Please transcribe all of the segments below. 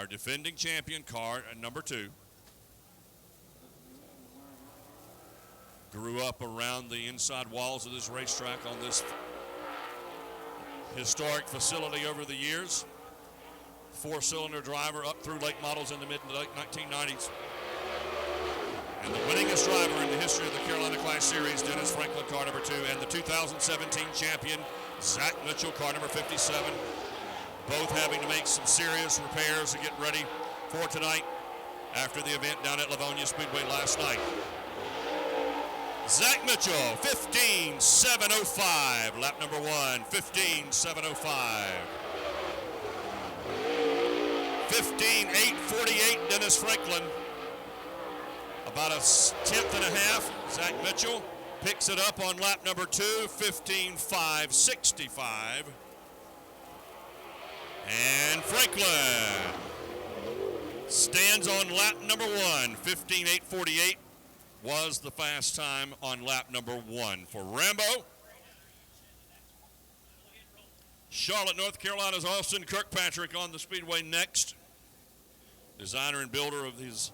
our defending champion, car number 2. Grew up around the inside walls of this racetrack on this historic facility over the years. 4-cylinder driver up through late models in the mid-late 1990s. And the winningest driver in the history of the Carolina Clash Series, Dennis Franklin, car number 2, and the 2017 champion, Zach Mitchell, car number 57. Both having to make some serious repairs to get ready for tonight after the event down at Livonia Speedway last night. Zach Mitchell, 15.705, lap number 1, 15.705. 15.848, Dennis Franklin. About a tenth and a half. Zach Mitchell picks it up on lap number 2, 15.565. And Franklin stands on lap number 1, 15.848 was the fast time on lap number 1 for Rambo. Charlotte, North Carolina's Austin Kirkpatrick on the Speedway next. Designer and builder of these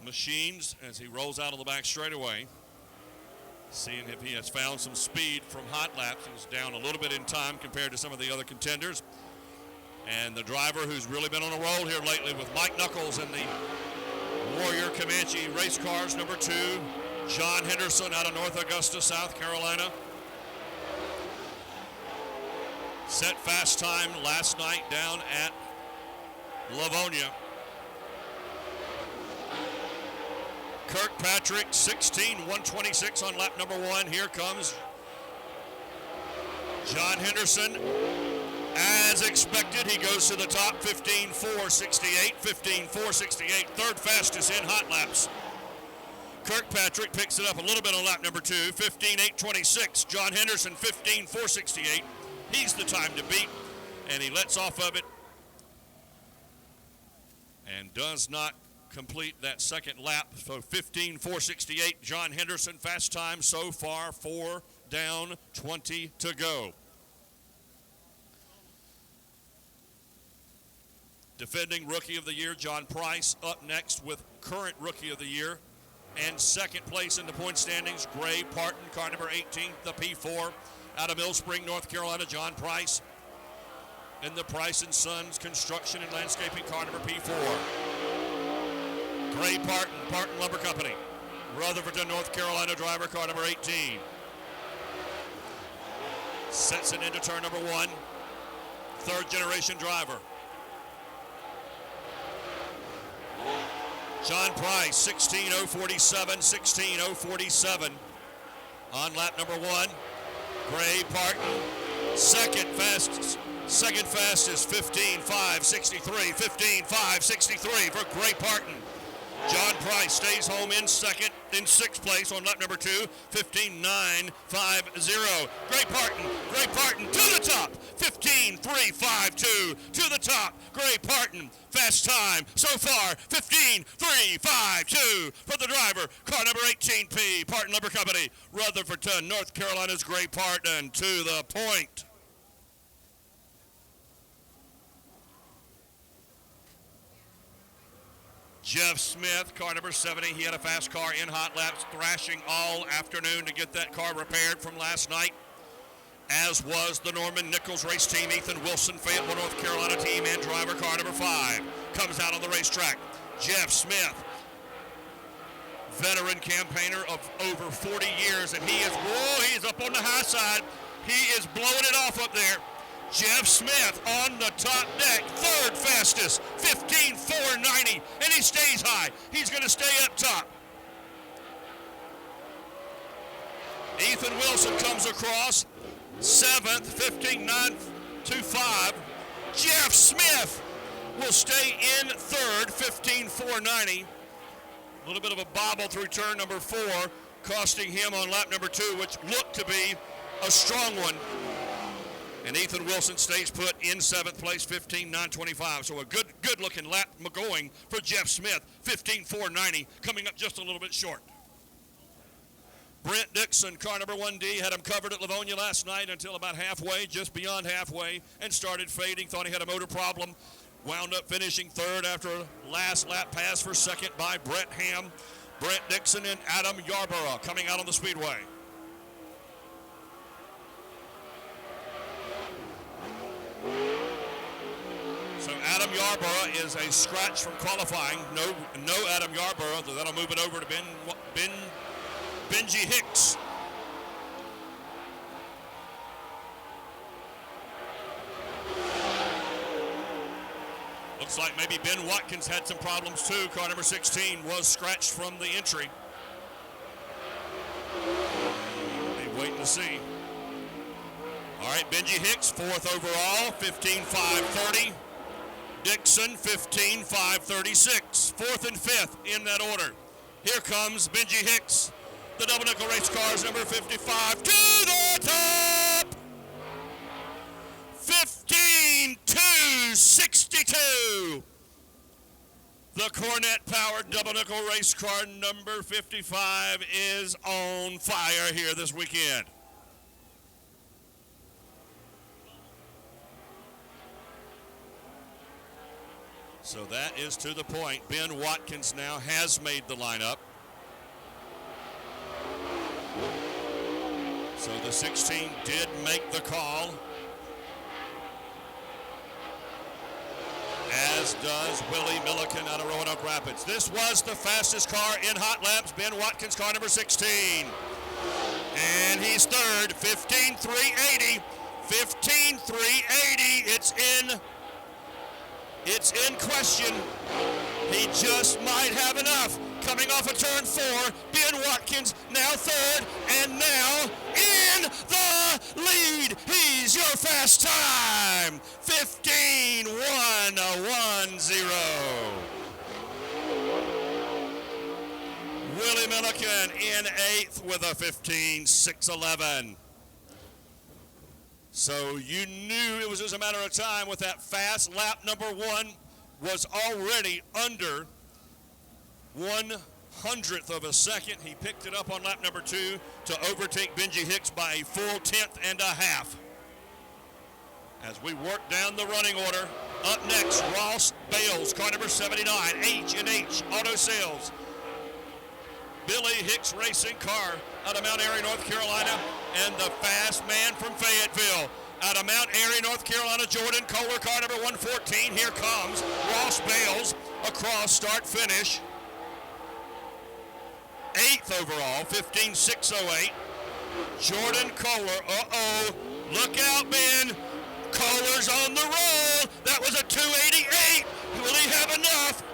machines as he rolls out of the back straightaway. Seeing if he has found some speed from hot laps. He's down a little bit in time compared to some of the other contenders. And the driver who's really been on a roll here lately with Mike Knuckles in the Warrior Comanche race cars, number 2, John Henderson out of North Augusta, South Carolina. Set fast time last night down at Livonia. Kirkpatrick, 16.126 on lap number 1. Here comes John Henderson. As expected, he goes to the top, 15.468, 15.468, third fastest in hot laps. Kirkpatrick picks it up a little bit on lap number 2, 15.826. John Henderson, 15.468. He's the time to beat, and he lets off of it and does not complete that second lap. So 15.468, John Henderson, fast time so far, 4 down, 20 to go. Defending Rookie of the Year, John Price, up next with current Rookie of the Year. And second place in the point standings, Gray Parton, car number 18, the P4. Out of Mill Spring, North Carolina, John Price. In the Price & Sons Construction and Landscaping, car number P4. Gray Parton, Parton Lumber Company. Rutherford, North Carolina, driver, car number 18. Sets it into turn number 1. Third generation driver. John Price, 16.047, 16.047 on lap number 1. Gray Parton, second fastest, 15.563, 15.563 for Gray Parton. John Price stays home in second, in 6th place on lap number 2, 15.950. Gray Parton to the top, 15.352 to the top. Gray Parton, fast time so far, 15.352 for the driver, car number 18P, Parton Lumber Company, Rutherfordton, North Carolina's Gray Parton to the point. Jeff Smith, car number 70. He had a fast car in hot laps, thrashing all afternoon to get that car repaired from last night, as was the Norman Nichols race team. Ethan Wilson, Fayetteville, North Carolina team and driver, car number 5, comes out on the racetrack. Jeff Smith, veteran campaigner of over 40 years, and he is up on the high side. He is blowing it off up there. Jeff Smith on the top deck, third fastest, 15.490, and he stays high. He's going to stay up top. Ethan Wilson comes across, 7th, 15.925. Jeff Smith will stay in 3rd, 15.490. A little bit of a bobble through turn number 4, costing him on lap number 2, which looked to be a strong one. And Ethan Wilson stays put in 7th place, 15.925. So a good-looking lap going for Jeff Smith, 15.490, coming up just a little bit short. Brent Dixon, car number 1D, had him covered at Livonia last night until about halfway, just beyond halfway, and started fading. Thought he had a motor problem. wound up finishing third after a last lap pass for second by Brett Ham, Brent Dixon, and Adam Yarborough coming out on the Speedway. So Adam Yarborough is a scratch from qualifying. No Adam Yarborough. So that'll move it over to Benji Hicks. Looks like maybe Ben Watkins had some problems too. Car number 16 was scratched from the entry. Be waiting to see. All right, Benji Hicks, fourth overall, 15.530. Dixon, 15.536. Fourth and fifth in that order. Here comes Benji Hicks, the double nickel race cars, number 55, to the top. 15.262. The Cornette-powered double nickel race car number 55 is on fire here this weekend. So that is to the point. Ben Watkins now has made the lineup. So the 16 did make the call, as does Willie Milliken out of Roanoke Rapids. This was the fastest car in hot laps, Ben Watkins, car number 16. And he's third, 15.380. 15.380, it's in question. He just might have enough. Coming off of turn 4, Ben Watkins now third, and now in the lead. He's your fast time, 15.110. Willie Milliken in 8th with a 15.611. So you knew it was just a matter of time with that fast. Lap number 1 was already under 1/100th of a second. He picked it up on lap number 2 to overtake Benji Hicks by a full 1/10 and a half. As we work down the running order, up next, Ross Bales, car number 79, H&H Auto Sales. Billy Hicks Racing, car out of Mount Airy, North Carolina, and the fast man from Fayetteville out of Mount Airy, North Carolina, Jordan Kohler, car number 114. Here comes Ross Bales across start finish. 8th overall, 15.608. Jordan Kohler, look out, Ben. Kohler's on the roll. That was a 288. Will he have enough?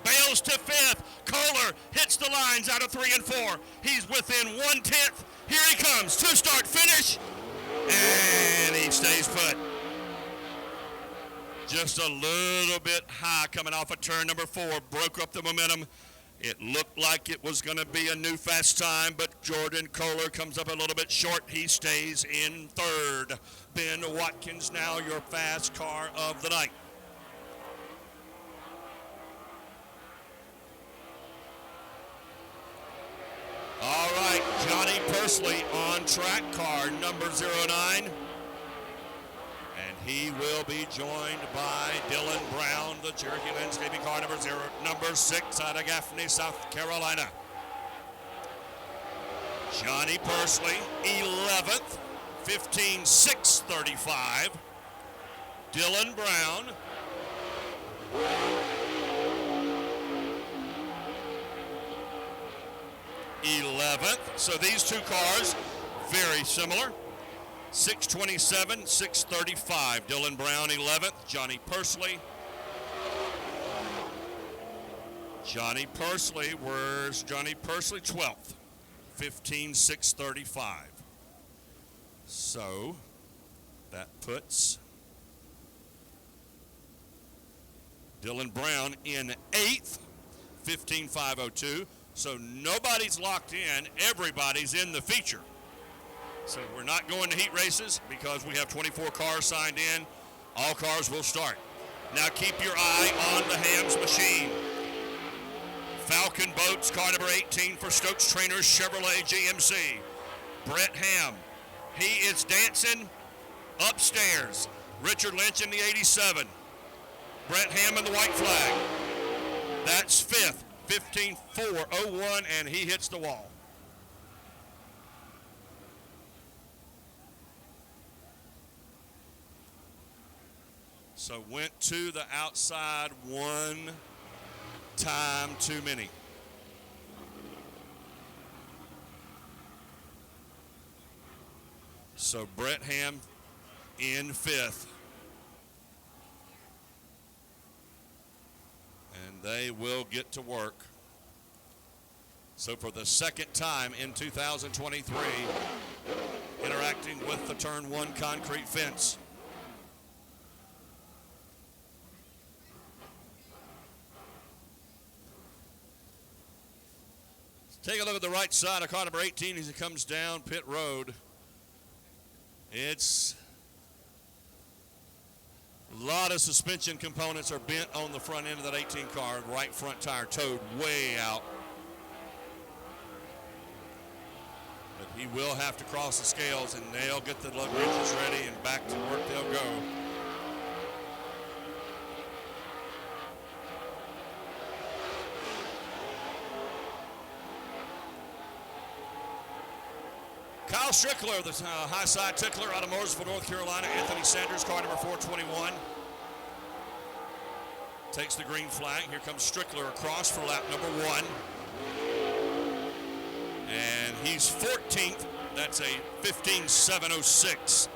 Bales to 5th. Kohler hits the lines out of 3 and 4. He's within 1/10. Here he comes. 2-start finish. And he stays put. Just a little bit high coming off of turn number 4. Broke up the momentum. It looked like it was going to be a new fast time, but Jordan Kohler comes up a little bit short. He stays in 3rd. Ben Watkins now your fast car of the night. All right, Johnny Pursley on track, car number 09. And he will be joined by Dylan Brown, the Cherokee Landscaping car number 6 out of Gaffney, South Carolina. Johnny Pursley, 11th, 15.635. Dylan Brown, 11th. So these two cars, very similar. 627, 635. Dylan Brown, 11th. Johnny Pursley. Where's Johnny Pursley? 12th. 15.635. So that puts Dylan Brown in 8th, 15.502. So nobody's locked in. Everybody's in the feature. So we're not going to heat races because we have 24 cars signed in. All cars will start. Now keep your eye on the Hams machine. Falcon Boats, car number 18 for Stokes Trainers Chevrolet GMC. Brett Ham. He is dancing upstairs. Richard Lynch in the 87. Brett Ham in the white flag. That's fifth, 15.401, and he hits the wall. So went to the outside one time too many. So Brett Ham in fifth. And they will get to work. So for the second time in 2023, interacting with the turn one concrete fence. Take a look at the right side of car number 18 as he comes down pit road. It's a lot of suspension components are bent on the front end of that 18 car. Right front tire towed way out. But he will have to cross the scales, and they'll get the lug wrenches ready, and back to work they'll go. Kyle Strickler, the high side tickler out of Mooresville, North Carolina. Anthony Sanders, car number 421. Takes the green flag. Here comes Strickler across for lap number one. And he's 14th. That's a 15.706.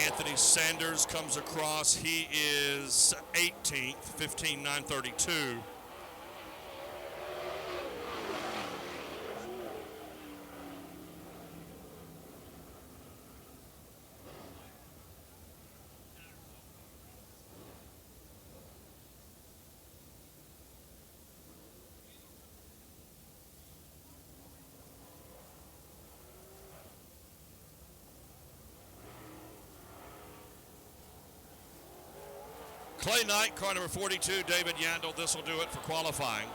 Anthony Sanders comes across. He is 18th, 15.932. Clay Knight, car number 42, David Yandel. This will do it for qualifying.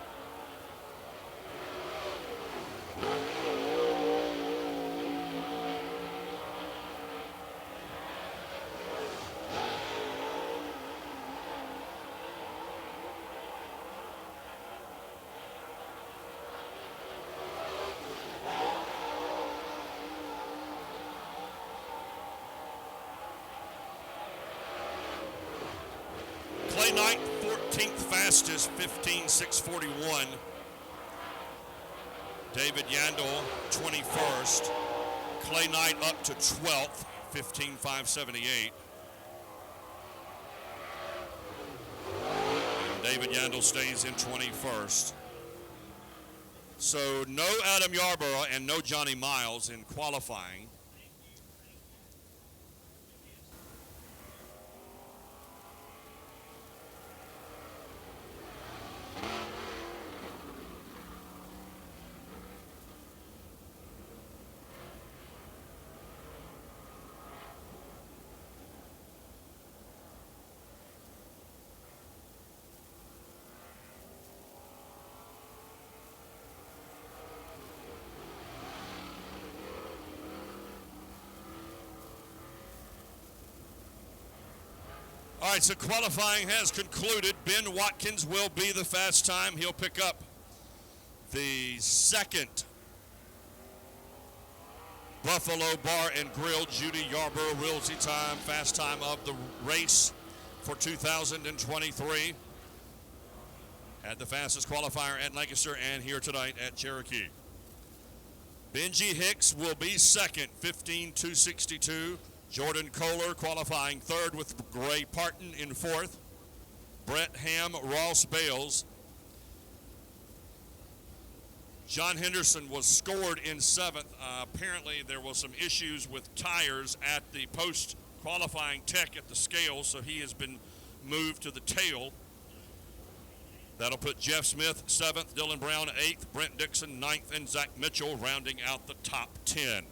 Clay Knight, 14th fastest, 15.641. David Yandel, 21st. Clay Knight up to 12th, 15.578. And David Yandel stays in 21st. So no Adam Yarborough and no Johnny Miles in qualifying. All right, so qualifying has concluded. Ben Watkins will be the fast time. He'll pick up the second Buffalo Bar and Grill Judy Yarborough Realty time, fast time of the race for 2023. Had the fastest qualifier at Lancaster and here tonight at Cherokee. Benji Hicks will be second, 15.262. Jordan Kohler qualifying third with Gray Parton in fourth. Brett Ham, Ross Bales. John Henderson was scored in seventh. Apparently there was some issues with tires at the post-qualifying tech at the scale, so he has been moved to the tail. That'll put Jeff Smith seventh, Dylan Brown eighth, Brent Dixon ninth, and Zach Mitchell rounding out the top 10.